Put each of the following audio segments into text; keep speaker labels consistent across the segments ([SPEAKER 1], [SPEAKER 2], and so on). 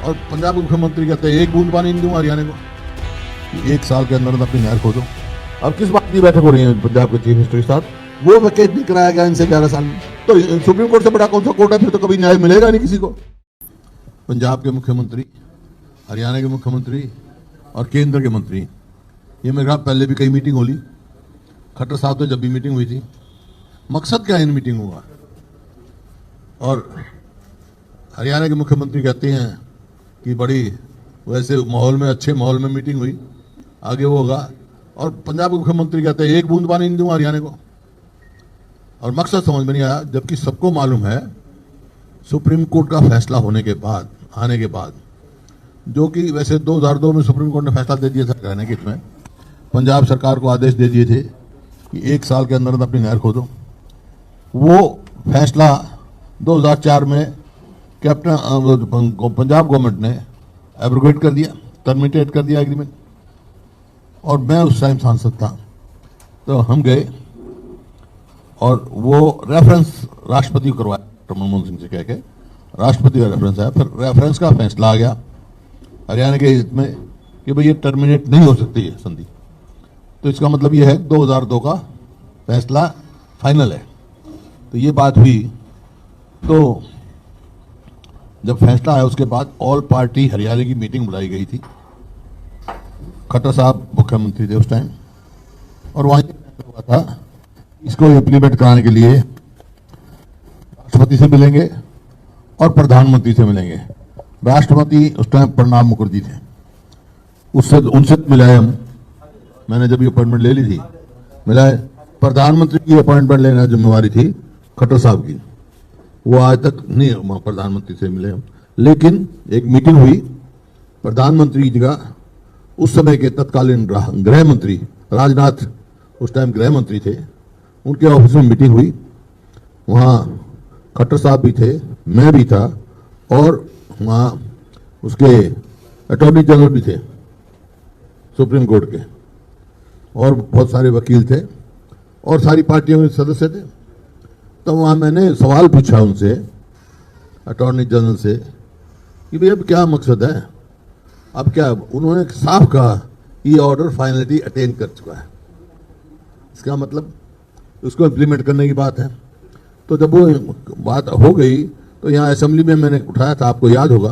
[SPEAKER 1] और पंजाब के मुख्यमंत्री कहते हैं 1 बूंद पानी नहीं दूंगा हरियाणा को, 1 साल के अंदर अपनी नहर खोदो। अब किस बात की बैठक हो रही है पंजाब के चीफ मिनिस्टर के साथ? वो वैकेट नहीं कराया गया इनसे 11 साल में, तो सुप्रीम कोर्ट से बड़ा कौन सा कोर्ट है? फिर तो कभी न्याय मिलेगा नहीं किसी को। पंजाब के मुख्यमंत्री, हरियाणा के मुख्यमंत्री और केंद्र के मंत्री, ये मेरे ख्याल पहले भी कई मीटिंग हो ली। खट्टर साहब तो जब भी मीटिंग हुई थी, मकसद क्या है इन मीटिंग हुआ? और हरियाणा के मुख्यमंत्री कहते हैं कि बड़ी वैसे माहौल में, अच्छे माहौल में मीटिंग हुई, आगे वो होगा। और पंजाब के मुख्यमंत्री कहते हैं 1 बूंद पानी नहीं दूंगा हरियाणा को, और मकसद समझ में नहीं आया। जबकि सबको मालूम है सुप्रीम कोर्ट का फैसला होने के बाद, आने के बाद, जो कि वैसे 2002 में सुप्रीम कोर्ट ने फैसला दे दिया था कहने के, इसमें पंजाब सरकार को आदेश दे दिए थे कि 1 साल के अंदर अपनी नहर खोदो। वो फैसला 2004 में कैप्टन पंजाब गवर्नमेंट ने एब्रोगेट कर दिया, टर्मिनेट कर दिया एग्रीमेंट। और मैं उस टाइम सांसद था, तो हम गए और वो रेफरेंस राष्ट्रपति को करवाया मनमोहन सिंह से कह के, राष्ट्रपति का रेफरेंस आया, फिर रेफरेंस का फैसला आ गया हरियाणा के हित में कि भाई ये टर्मिनेट नहीं हो सकती है संधि। तो इसका मतलब ये है 2002 का फैसला फाइनल है। तो ये बात हुई। तो जब फैसला आया उसके बाद ऑल पार्टी हरियाणा की मीटिंग बुलाई गई थी। खट्टर साहब मुख्यमंत्री थे उस टाइम, और वहां हुआ था इसको इम्प्लीमेंट कराने के लिए राष्ट्रपति से मिलेंगे और प्रधानमंत्री से मिलेंगे। राष्ट्रपति उस टाइम प्रणब मुखर्जी थे, उससे उनसे मिलाए हम, मैंने जब ये अपॉइंटमेंट ले ली थी मिलाए। प्रधानमंत्री की अपॉइंटमेंट लेना जिम्मेवारी थी खट्टर साहब की, वो आज तक नहीं प्रधानमंत्री से मिले हम। लेकिन एक मीटिंग हुई प्रधानमंत्री जी का, उस समय के तत्कालीन गृह मंत्री राजनाथ उस टाइम गृह मंत्री थे, उनके ऑफिस में मीटिंग हुई। वहाँ खट्टर साहब भी थे, मैं भी था, और वहाँ उसके अटॉर्नी जनरल भी थे सुप्रीम कोर्ट के, और बहुत सारे वकील थे, और सारी पार्टियों के सदस्य थे। तो वहाँ मैंने सवाल पूछा उनसे, अटॉर्नी जनरल से, कि भाई अब क्या मकसद है, अब क्या? उन्होंने साफ कहा ये ऑर्डर फाइनलिटी अटेन कर चुका है, इसका मतलब उसको इम्प्लीमेंट करने की बात है। तो जब वो बात हो गई तो यहाँ असेंबली में मैंने उठाया था, आपको याद होगा,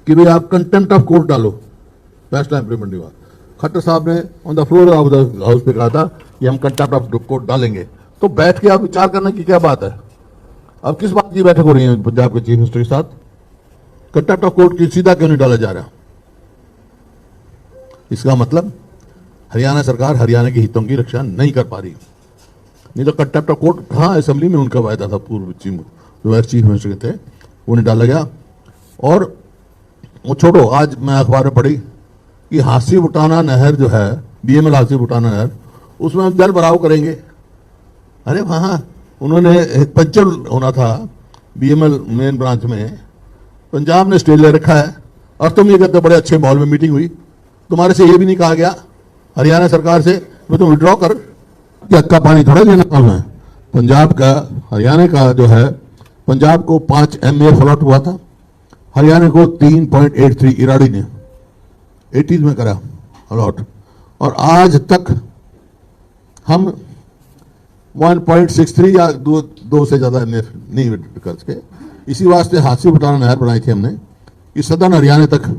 [SPEAKER 1] कि भाई आप कंटेम्प्ट ऑफ कोर्ट डालो, फैसला इम्प्लीमेंट नहीं हुआ। खट्टर साहब ने on the floor of the house पे कहा था कि हम कंटेम्प्ट ऑफ कोर्ट डालेंगे। तो बैठ के आप विचार करने की क्या बात है? अब किस बात की बैठक हो रही है पंजाब के चीफ मिनिस्टर के साथ? कंटेम्प्ट ऑफ कोर्ट की सीधा क्यों नहीं डाला जा रहा? इसका मतलब हरियाणा सरकार हरियाणा के हितों की रक्षा नहीं कर पा रही। नहीं तो कंटेम्प्ट ऑफ कोर्ट कहाँ असेंबली में उनका वायदा था, पूर्व चीफ मिनिस्टर थे, वो नहीं डाला गया। और वो छोड़ो, आज मैं अखबार में पढ़ी कि हांसी बुटाना नहर जो है, बीएमएल हांसी बुटाना नहर, उसमें हम जल भराव करेंगे। अरे वहाँ उन्होंने पंचर होना था बीएमएल मेन ब्रांच में, पंजाब ने स्टे ले रखा है, और तुम ये कहते बड़े अच्छे माहौल में मीटिंग हुई, तुम्हारे से ये भी नहीं कहा गया हरियाणा सरकार से वो तुम विड्रॉ कर, का पानी थोड़ा लेना है। पंजाब का, हरियाणा का जो है, पंजाब को 5 MA अलॉट हुआ था, हरियाणा को 3.83 इराडी ने 80 में करा अलॉट, और आज तक हम 1.63 या 2 से ज्यादा MA नहीं कर सके। इसी वास्ते हांसी बुटाना नहर बनाई थी हमने कि सदन हरियाणा तक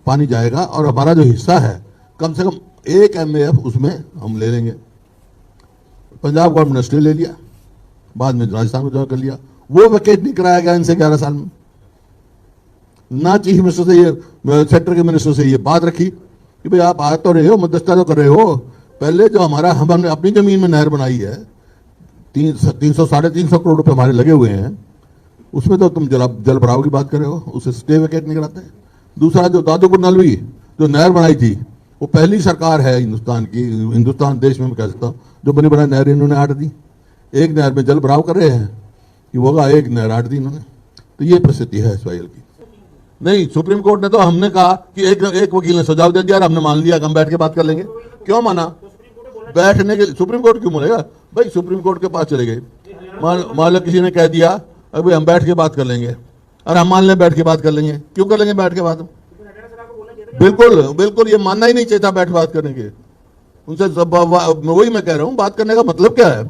[SPEAKER 1] पानी जाएगा, और हमारा जो हिस्सा है कम से कम 1 MA उसमें हम ले लेंगे। पंजाब गवर्नमेंट ने स्टे ले लिया, बाद में राजस्थान को जमा कर लिया। वो वैकेट नहीं कराया गया इनसे 11 साल में। ना चीफ मिनिस्टर से ये, सेक्टर के मिनिस्टर से ये बात रखी कि भाई आप आ तो रहे हो, मध्यस्थता तो कर रहे हो, पहले जो हमने अपनी जमीन में नहर बनाई है, 300-350 करोड़ रुपए हमारे लगे हुए हैं, उसमें तो तुम जल भराव की बात कर रहे हो, उसे स्टे वैकेट नहीं कराते। दूसरा, जो दादूपुर नलवी जो नहर बनाई थी, वो पहली सरकार है हिंदुस्तान की, हिंदुस्तान देश में मैं कह सकता हूँ, जो बनी बनाई नहर इन्होंने आट दी। एक नहर में जल भराव कर रहे हैं कि होगा, एक नहर आट दी इन्होंने। तो ये परिस्थिति है इस वायल की। नहीं, सुप्रीम कोर्ट ने तो, हमने कहा कि एक वकील ने सुझाव दे दिया, हमने मान लिया कि हम बैठ के बात कर लेंगे। क्यों माना? बैठने के सुप्रीम कोर्ट क्यों बोलेगा भाई? सुप्रीम कोर्ट के पास चले गए, मान लो किसी ने कह दिया अभी हम बैठ के बात कर लेंगे, और हम मान लें बैठ के बात कर लेंगे, क्यों कर लेंगे बैठ के बात? बिल्कुल बिल्कुल, ये मानना ही नहीं चाहिए था बैठ बात करने के उनसे। वही मैं कह रहा हूं, बात करने का मतलब क्या है?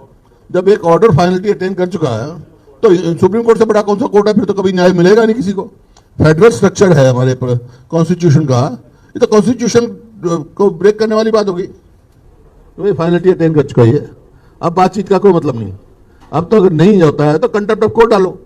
[SPEAKER 1] जब एक ऑर्डर फाइनलिटी अटेन कर चुका है तो सुप्रीम कोर्ट से बड़ा कौन सा कोर्ट है? फिर तो कभी न्याय मिलेगा नहीं किसी को। फेडरल स्ट्रक्चर है हमारे कॉन्स्टिट्यूशन का, ये तो कॉन्स्टिट्यूशन को ब्रेक करने वाली बात होगी। तो ये फाइनलिटी अटेन कर चुका है, अब बातचीत का कोई मतलब नहीं। अब तो अगर नहीं होता है तो कंटेम्प्ट ऑफ कोर्ट डालो।